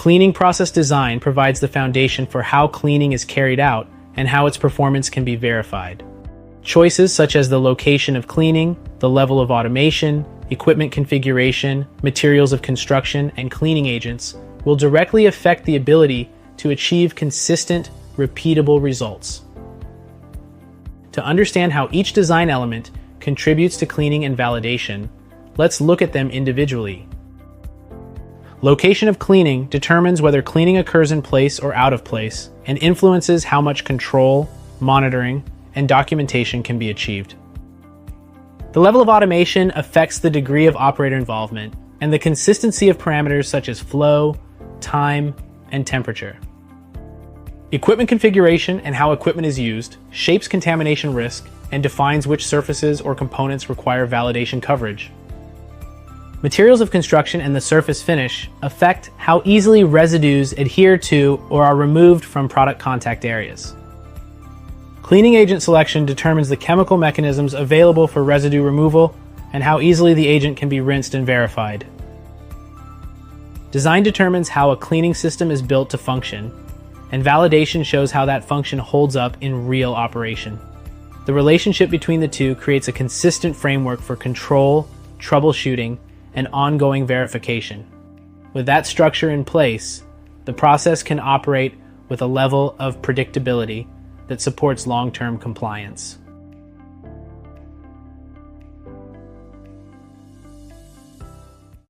Cleaning process design provides the foundation for how cleaning is carried out and how its performance can be verified. Choices such as the location of cleaning, the level of automation, equipment configuration, materials of construction, and cleaning agents will directly affect the ability to achieve consistent, repeatable results. To understand how each design element contributes to cleaning and validation, let's look at them individually. Location of cleaning determines whether cleaning occurs in place or out of place and influences how much control, monitoring, and documentation can be achieved. The level of automation affects the degree of operator involvement and the consistency of parameters such as flow, time, and temperature. Equipment configuration and how equipment is used shapes contamination risk and defines which surfaces or components require validation coverage. Materials of construction and the surface finish affect how easily residues adhere to or are removed from product contact areas. Cleaning agent selection determines the chemical mechanisms available for residue removal and how easily the agent can be rinsed and verified. Design determines how a cleaning system is built to function, and validation shows how that function holds up in real operation. The relationship between the two creates a consistent framework for control, troubleshooting, and ongoing verification. With that structure in place, the process can operate with a level of predictability that supports long-term compliance.